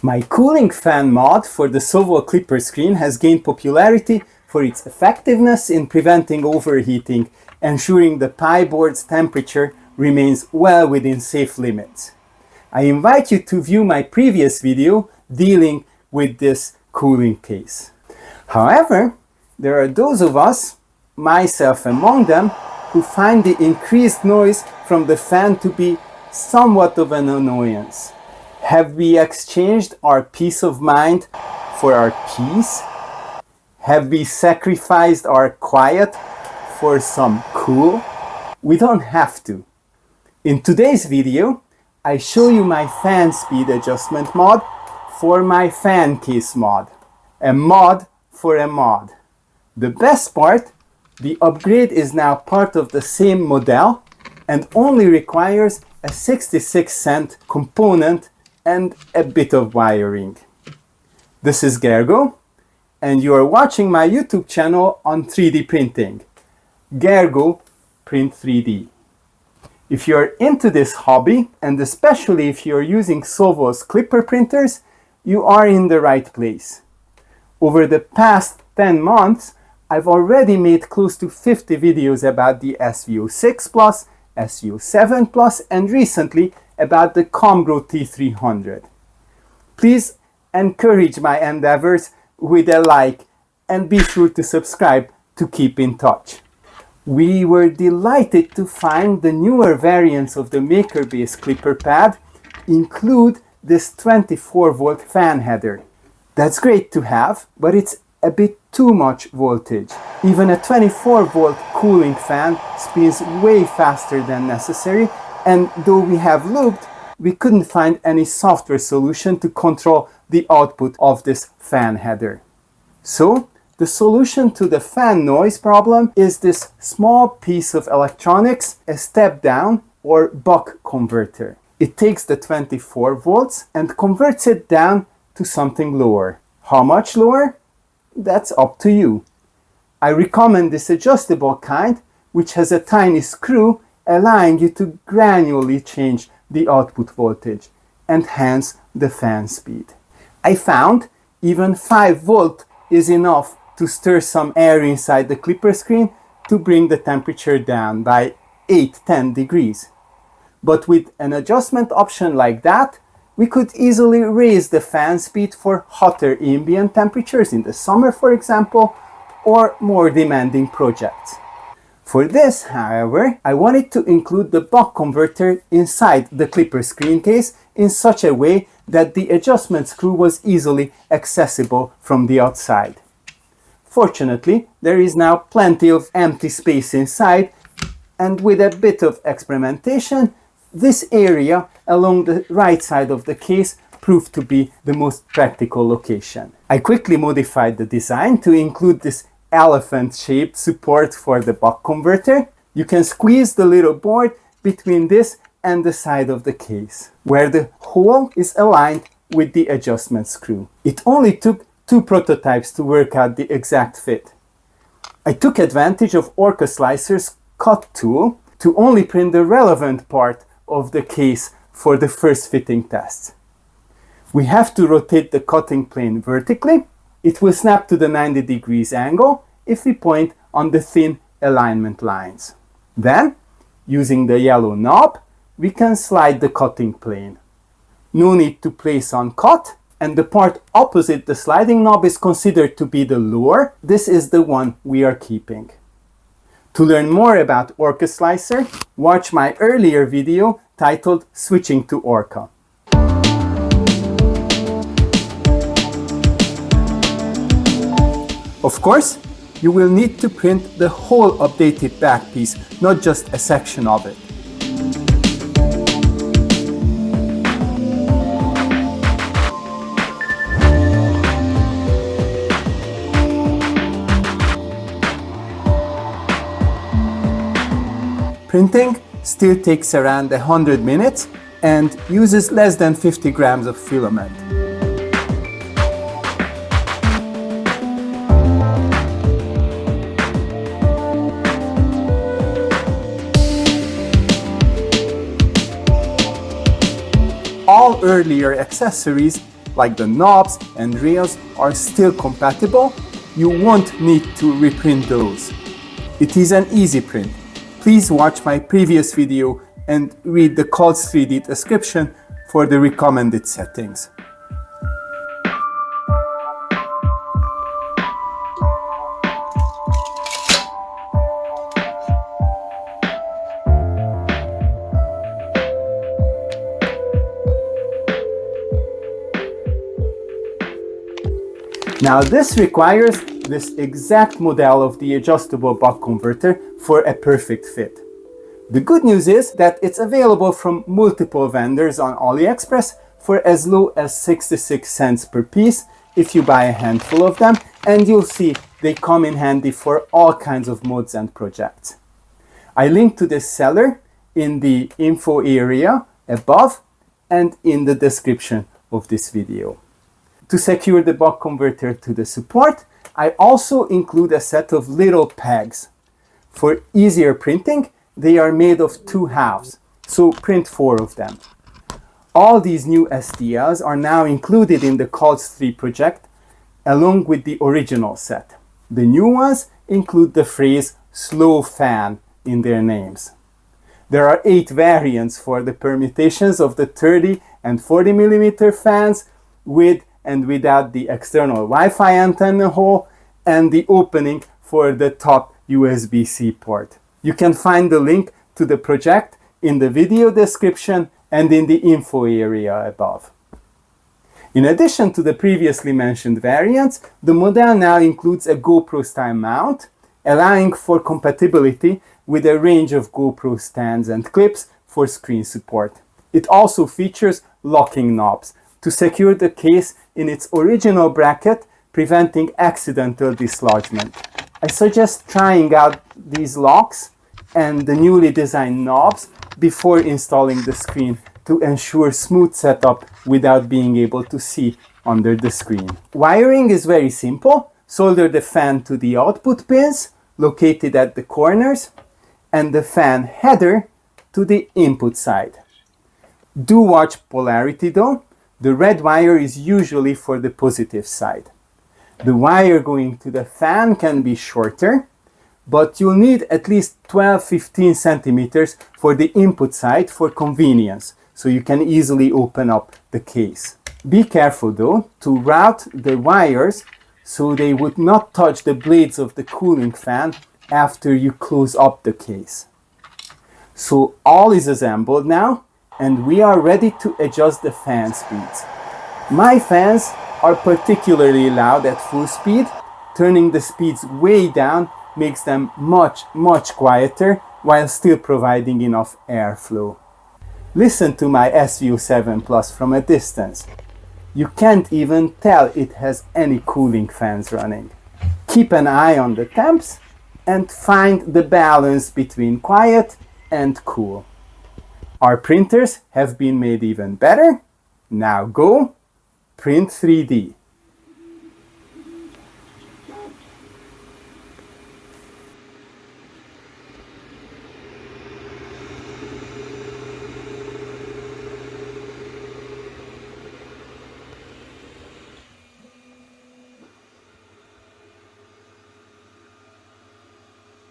My cooling fan mod for the Sovol Klipper Screen has gained popularity for its effectiveness in preventing overheating, ensuring the Pi board's temperature remains well within safe limits. I invite you to view my previous video dealing with this cooling case. However, there are those of us, myself among them, who find the increased noise from the fan to be somewhat of an annoyance. Have we exchanged our peace of mind for our peace? Have we sacrificed our quiet for some cool? We don't have to. In today's video, I show you my fan speed adjustment mod for my fan case mod. A mod for a mod. The best part, the upgrade is now part of the same model and only requires a 66-cent component and a bit of wiring. This is Gergo, and you are watching my YouTube channel on 3D printing. Gergo Print 3D. If you are into this hobby, and especially if you are using Sovol's Klipper printers, you are in the right place. Over the past 10 months, I've already made close to 50 videos about the SV06 Plus, SV07 Plus, and recently about the Comgro T300. Please encourage my endeavors with a like and be sure to subscribe to keep in touch. We were delighted to find the newer variants of the MakerBase Klipper pad include this 24-volt fan header. That's great to have, but it's a bit too much voltage. Even a 24-volt cooling fan spins way faster than necessary, and though we have looked, we couldn't find any software solution to control the output of this fan header. So, the solution to the fan noise problem is this small piece of electronics, a step-down or buck converter. It takes the 24 volts and converts it down to something lower. How much lower? That's up to you. I recommend this adjustable kind, which has a tiny screw allowing you to gradually change the output voltage and hence the fan speed. I found even 5 volt is enough to stir some air inside the Klipper screen to bring the temperature down by 8-10 degrees. But with an adjustment option like that, we could easily raise the fan speed for hotter ambient temperatures in the summer, for example, or more demanding projects. For this, however, I wanted to include the buck converter inside the Klipper screen case in such a way that the adjustment screw was easily accessible from the outside. Fortunately, there is now plenty of empty space inside, and with a bit of experimentation, this area along the right side of the case proved to be the most practical location. I quickly modified the design to include this elephant-shaped support for the buck converter. You can squeeze the little board between this and the side of the case, where the hole is aligned with the adjustment screw. It only took 2 prototypes to work out the exact fit. I took advantage of Orca Slicer's cut tool to only print the relevant part of the case for the first fitting tests. We have to rotate the cutting plane vertically. It will snap to the 90 degrees angle if we point on the thin alignment lines. Then, using the yellow knob, we can slide the cutting plane. No need to place on cut, and the part opposite the sliding knob is considered to be the lower. This is the one we are keeping. To learn more about Orca Slicer, watch my earlier video titled Switching to Orca. Of course, you will need to print the whole updated back piece, not just a section of it. Printing still takes around 100 minutes and uses less than 50 grams of filament. All earlier accessories like the knobs and rails, are still compatible, you won't need to reprint those. It is an easy print. Please watch my previous video and read the CALD's 3D description for the recommended settings. Now this requires this exact model of the adjustable buck converter for a perfect fit. The good news is that it's available from multiple vendors on AliExpress for as low as 66 cents per piece if you buy a handful of them, and you'll see they come in handy for all kinds of mods and projects. I link to this seller in the info area above and in the description of this video. To secure the buck converter to the support, I also include a set of little pegs. For easier printing, they are made of 2 halves, so print 4 of them. All these new STLs are now included in the CALD's 3 project, along with the original set. The new ones include the phrase slow fan in their names. There are 8 variants for the permutations of the 30 and 40 mm fans, with and without the external Wi-Fi antenna hole and the opening for the top USB-C port. You can find the link to the project in the video description and in the info area above. In addition to the previously mentioned variants, the model now includes a GoPro style mount, allowing for compatibility with a range of GoPro stands and clips for screen support. It also features locking knobs to secure the case in its original bracket, preventing accidental dislodgement. I suggest trying out these locks and the newly designed knobs before installing the screen to ensure smooth setup without being able to see under the screen. Wiring is very simple. Solder the fan to the output pins located at the corners and the fan header to the input side. Do watch polarity though. The red wire is usually for the positive side. The wire going to the fan can be shorter, but you'll need at least 12-15 centimeters for the input side for convenience, so you can easily open up the case. Be careful though to route the wires so they would not touch the blades of the cooling fan after you close up the case. So all is assembled now, and we are ready to adjust the fan speeds. My fans are particularly loud at full speed. Turning the speeds way down makes them much quieter while still providing enough airflow. Listen to my SV07 Plus from a distance. You can't even tell it has any cooling fans running. Keep an eye on the temps and find the balance between quiet and cool. Our printers have been made even better. Now go print 3D.